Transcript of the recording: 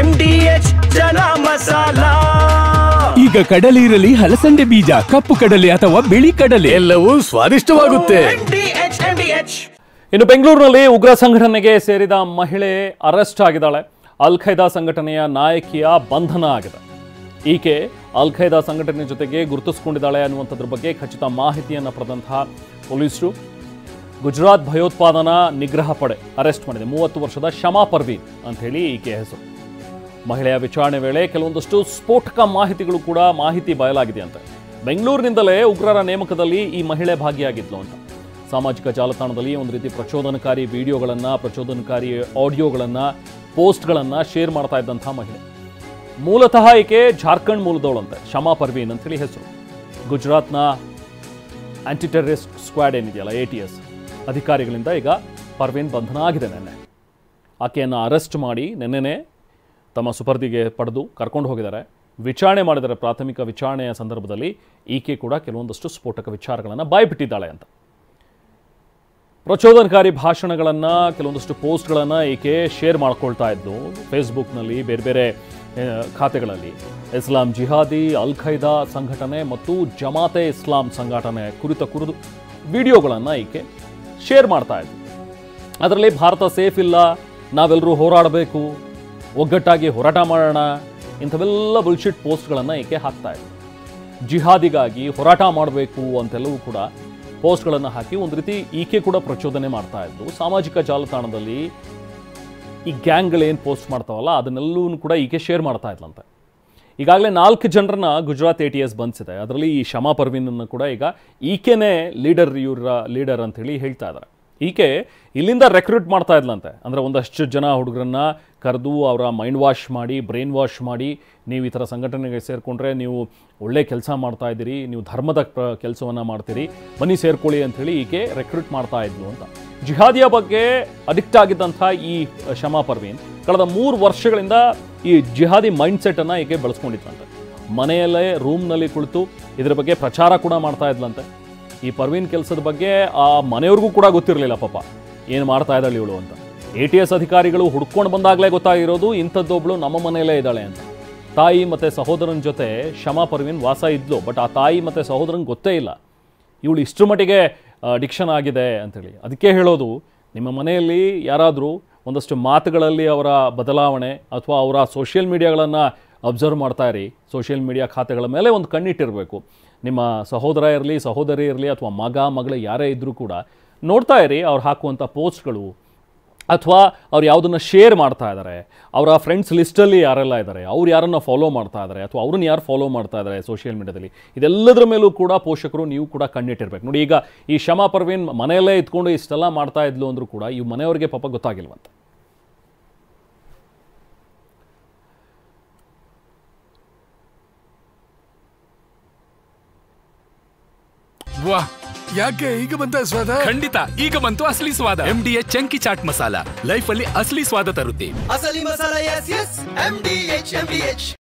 MDH ಚನ masala. ಈಗ ಕಡಲೆ ಇರಲಿ, ಹಲಸಂದೆ ಬೀಜ, ಕಪ್ಪು ಕಡಲೆ ಅಥವಾ ಬಿಳಿ ಕಡಲೆ, ಎಲ್ಲವೂ ಸ್ವಾದಿಷ್ಟವಾಗುತ್ತೆ. MDH. ಇನ್ನು ಬೆಂಗಳೂರಿನಲ್ಲಿ ಉಗ್ರ ಸಂಘಟನೆಗೆ ಸೇರಿದ ಮಹಿಳೆ ಅರೆಸ್ಟ್ ಆಗಿದ್ದಾಳೆ. ಅಲ್ ಖೈದಾ ಸಂಘಟನೆಯ ನಾಯಕಿಯ ಬಂಧನ ಆಗಿದೆ. ಈಕೆ ಅಲ್ ಖೈದಾ ಸಂಘಟನೆ ಜೊತೆಗೆ ಗುರುತಿಸಿಕೊಂಡಿದ್ದಾಳೆ ಅನ್ನುವಂಥದ್ರ ಬಗ್ಗೆ ಖಚಿತ ಮಾಹಿತಿಯನ್ನು ಪಡೆದಂತಹ ಪೊಲೀಸರು ಗುಜರಾತ್ ಭಯೋತ್ಪಾದನಾ ನಿಗ್ರಹ ಪಡೆ ಅರೆಸ್ಟ್ ಮಾಡಿದೆ. 30 ವರ್ಷದ ಶಮಾ ಪರ್ವೀನ್ ಅಂತ ಹೇಳಿ ಈಕೆಯ ಹೆಸರು. ಮಹಿಳೆಯ ವಿಚಾರಣೆ ವೇಳೆ ಕೆಲವೊಂದಷ್ಟು ಸ್ಫೋಟಕ ಮಾಹಿತಿಗಳು ಕೂಡ ಬಯಲಾಗಿದೆಯಂತೆ. ಬೆಂಗಳೂರಿನಿಂದಲೇ ಉಗ್ರರ ನೇಮಕದಲ್ಲಿ ಈ ಮಹಿಳೆ ಭಾಗಿಯಾಗಿದ್ಲು ಅಂತ ಸಾಮಾಜಿಕ ಜಾಲತಾಣದಲ್ಲಿ ಒಂದು ರೀತಿ ಪ್ರಚೋದನಕಾರಿ ವಿಡಿಯೋಗಳನ್ನು, ಪ್ರಚೋದನಕಾರಿ ಆಡಿಯೋಗಳನ್ನು, ಪೋಸ್ಟ್ಗಳನ್ನು ಶೇರ್ ಮಾಡ್ತಾ ಇದ್ದಂಥ ಮಹಿಳೆ. ಮೂಲತಃ ಈಕೆ ಜಾರ್ಖಂಡ್ ಮೂಲದವಳಂತೆ, ಶಮಾ ಪರ್ವೀನ್ ಅಂತೇಳಿ ಹೆಸರು. ಗುಜರಾತ್ನ ಆಂಟಿ ಟೆರರಿಸ್ಟ್ ಸ್ಕ್ವಾಡ್ ಏನಿದೆಯಲ್ಲ, ATS ಅಧಿಕಾರಿಗಳಿಂದ ಈಗ ಪರ್ವೀನ್ ಬಂಧನ ಆಗಿದೆ. ನೆನ್ನೆ ಆಕೆಯನ್ನು ಅರೆಸ್ಟ್ ಮಾಡಿ ನೆನ್ನೆನೇ ತಮ್ಮ ಸುಪರ್ದಿಗೆ ಪಡೆದು ಕರ್ಕೊಂಡು ಹೋಗಿದ್ದಾರೆ. ವಿಚಾರಣೆ ಮಾಡಿದರೆ ಪ್ರಾಥಮಿಕ ವಿಚಾರಣೆಯ ಸಂದರ್ಭದಲ್ಲಿ ಈಕೆ ಕೂಡ ಕೆಲವೊಂದಷ್ಟು ಸ್ಫೋಟಕ ವಿಚಾರಗಳನ್ನು ಬಾಯ್ಬಿಟ್ಟಿದ್ದಾಳೆ ಅಂತ. ಪ್ರಚೋದನಕಾರಿ ಭಾಷಣಗಳನ್ನು, ಕೆಲವೊಂದಷ್ಟು ಪೋಸ್ಟ್ಗಳನ್ನು ಈಕೆ ಶೇರ್ ಮಾಡ್ಕೊಳ್ತಾ ಇದ್ದು ಫೇಸ್ಬುಕ್ನಲ್ಲಿ, ಬೇರೆ ಬೇರೆ ಖಾತೆಗಳಲ್ಲಿ. ಇಸ್ಲಾಂ ಜಿಹಾದಿ, ಅಲ್ ಖೈದಾ ಸಂಘಟನೆ ಮತ್ತು ಜಮಾತೆ ಇಸ್ಲಾಂ ಸಂಘಟನೆ ಕುರಿತು ವಿಡಿಯೋಗಳನ್ನು ಈಕೆ ಶೇರ್ ಮಾಡ್ತಾ ಇದ್ದರು. ಅದರಲ್ಲಿ ಭಾರತ ಸೇಫ್ ಇಲ್ಲ, ನಾವೆಲ್ಲರೂ ಹೋರಾಡಬೇಕು, ಒಗ್ಗಟ್ಟಾಗಿ ಹೋರಾಟ ಮಾಡೋಣ, ಇಂಥವೆಲ್ಲ ಬುಲ್ಶಿಟ್ ಪೋಸ್ಟ್ಗಳನ್ನು ಈಕೆ ಹಾಕ್ತಾ ಇದ್ದರು. ಜಿಹಾದಿಗಾಗಿ ಹೋರಾಟ ಮಾಡಬೇಕು ಅಂತೆಲ್ಲವೂ ಕೂಡ ಪೋಸ್ಟ್ಗಳನ್ನು ಹಾಕಿ ಒಂದು ರೀತಿ ಈಕೆ ಕೂಡ ಪ್ರಚೋದನೆ ಮಾಡ್ತಾ ಇದ್ದರು. ಸಾಮಾಜಿಕ ಜಾಲತಾಣದಲ್ಲಿ ಈ ಗ್ಯಾಂಗ್ಗಳೇನು ಪೋಸ್ಟ್ ಮಾಡ್ತಾವಲ್ಲ ಅದನ್ನೆಲ್ಲವೂ ಕೂಡ ಈಕೆ ಶೇರ್ ಮಾಡ್ತಾ ಇದ್ಲಂತೆ. ಈಗಾಗಲೇ 4 ಜನರನ್ನ ಗುಜರಾತ್ ATS ಬಂಧಿಸಿದೆ. ಅದರಲ್ಲಿ ಈ ಶಮಾ ಪರ್ವೀನನ್ನು ಕೂಡ ಈಗ ಈಕೆನೇ ಲೀಡರ್ ಅಂಥೇಳಿ ಹೇಳ್ತಾ ಇದ್ದಾರೆ. ಈಕೆ ಇಲ್ಲಿಂದ ರೆಕ್ರೂಟ್ ಮಾಡ್ತಾ ಇದ್ಲಂತೆ. ಅಂದರೆ ಒಂದಷ್ಟು ಜನ ಹುಡುಗರನ್ನ ಕರೆದು ಅವರ ಮೈಂಡ್ ವಾಶ್ ಮಾಡಿ, ಬ್ರೈನ್ ವಾಶ್ ಮಾಡಿ, ನೀವು ಈ ಥರ ಸಂಘಟನೆಗೆ ಸೇರಿಕೊಂಡ್ರೆ ನೀವು ಒಳ್ಳೆ ಕೆಲಸ ಮಾಡ್ತಾ ಇದ್ದೀರಿ, ನೀವು ಧರ್ಮದ ಕೆಲಸವನ್ನು ಮಾಡ್ತೀರಿ, ಬನ್ನಿ ಸೇರ್ಕೊಳ್ಳಿ ಅಂಥೇಳಿ ಈಕೆ ರೆಕ್ರೂಟ್ ಮಾಡ್ತಾ ಇದ್ಲು ಅಂತ. ಜಿಹಾದಿಯ ಬಗ್ಗೆ ಅಡಿಕ್ಟ್ ಆಗಿದ್ದಂಥ ಈ ಶಮಾ ಪರ್ವೀನ್ ಕಳೆದ 3 ವರ್ಷಗಳಿಂದ ಈ ಜಿಹಾದಿ ಮೈಂಡ್ಸೆಟ್ಟನ್ನು ಈಕೆ ಬೆಳೆಸ್ಕೊಂಡಿದ್ದಂತೆ. ಮನೆಯಲ್ಲೇ ರೂಮ್ನಲ್ಲಿ ಕುಳಿತು ಇದರ ಬಗ್ಗೆ ಪ್ರಚಾರ ಕೂಡ ಮಾಡ್ತಾ ಇದ್ಲಂತೆ. ಈ ಪರ್ವೀನ್ ಕೆಲಸದ ಬಗ್ಗೆ ಆ ಮನೆಯವ್ರಿಗೂ ಕೂಡ ಗೊತ್ತಿರಲಿಲ್ಲ ಪಾಪ, ಏನು ಮಾಡ್ತಾ ಇದ್ದಾಳೆ ಇವಳು ಅಂತ. ATS ಅಧಿಕಾರಿಗಳು ಹುಡ್ಕೊಂಡು ಬಂದಾಗಲೇ ಗೊತ್ತಾಗಿರೋದು ಇಂಥದ್ದೊಬ್ಳು ನಮ್ಮ ಮನೆಯಲ್ಲೇ ಇದ್ದಾಳೆ ಅಂತ. ತಾಯಿ ಮತ್ತು ಸಹೋದರನ ಜೊತೆ ಶಮಾ ಪರ್ವೀನ್ ವಾಸ ಇದ್ಲು. ಬಟ್ ಆ ತಾಯಿ ಮತ್ತು ಸಹೋದರನಿಗೆ ಗೊತ್ತೇ ಇಲ್ಲ ಇವಳು ಇಷ್ಟರ ಮಟ್ಟಿಗೆ ಅಡಿಕ್ಷನ್ ಆಗಿದೆ ಅಂಥೇಳಿ. ಅದಕ್ಕೆ ಹೇಳೋದು, ನಿಮ್ಮ ಮನೆಯಲ್ಲಿ ಯಾರಾದರೂ ಒಂದಷ್ಟು ಮಾತುಗಳಲ್ಲಿ ಅವರ ಬದಲಾವಣೆ ಅಥವಾ ಅವರ ಸೋಷಿಯಲ್ ಮೀಡಿಯಾಗಳನ್ನು ಅಬ್ಸರ್ವ್ ಮಾಡ್ತಾ ಇರಿ. ಸೋಷಿಯಲ್ ಮೀಡಿಯಾ ಖಾತೆಗಳ ಮೇಲೆ ಒಂದು ಕಣ್ಣಿಟ್ಟಿರಬೇಕು. ನಿಮ್ಮ ಸಹೋದರ ಇರಲಿ, ಸಹೋದರಿ ಇರಲಿ, ಅಥವಾ ಮಗಳು ಯಾರೇ ಇದ್ದರೂ ಕೂಡ ನೋಡ್ತಾ ಇರಿ ಅವ್ರು ಹಾಕುವಂಥ ಪೋಸ್ಟ್ಗಳು, ಅಥವಾ ಅವ್ರು ಯಾವುದನ್ನು ಶೇರ್ ಮಾಡ್ತಾ ಇದ್ದಾರೆ, ಅವರ ಫ್ರೆಂಡ್ಸ್ ಲಿಸ್ಟಲ್ಲಿ ಯಾರೆಲ್ಲ ಇದ್ದಾರೆ, ಅವ್ರು ಯಾರನ್ನು ಫಾಲೋ ಮಾಡ್ತಾ ಇದ್ದಾರೆ, ಅಥವಾ ಅವ್ರನ್ನ ಯಾರು ಫಾಲೋ ಮಾಡ್ತಾ ಇದ್ದಾರೆ ಸೋಷಿಯಲ್ ಮೀಡಿಯಾದಲ್ಲಿ, ಇದೆಲ್ಲದರ ಮೇಲೂ ಕೂಡ ಪೋಷಕರು ನೀವು ಕೂಡ ಕಣ್ಣಿಟ್ಟಿರ್ಬೇಕು. ನೋಡಿ, ಈಗ ಈ ಶಮಾ ಪರ್ವೀನ್ ಮನೆಯಲ್ಲೇ ಇದ್ಕೊಂಡು ಇಷ್ಟೆಲ್ಲ ಮಾಡ್ತಾ ಇದ್ಲು ಅಂದರೂ ಕೂಡ ಈ ಮನೆಯವರಿಗೆ ಪಾಪ ಗೊತ್ತಾಗಿಲ್ವಂತೆ. ವಾಹ್, ಯಾಕೆ ಈಗ ಬಂತ ಸ್ವಾದ? ಖಂಡಿತ ಈಗ ಬಂತು ಅಸಲಿ ಸ್ವಾದ. MDH chunky chaat masala life ಅಲ್ಲಿ ಅಸಲಿ ಸ್ವಾದ ತರುತ್ತೆ. ಅಸಲಿ ಮಸಾಲ, yes, MDH.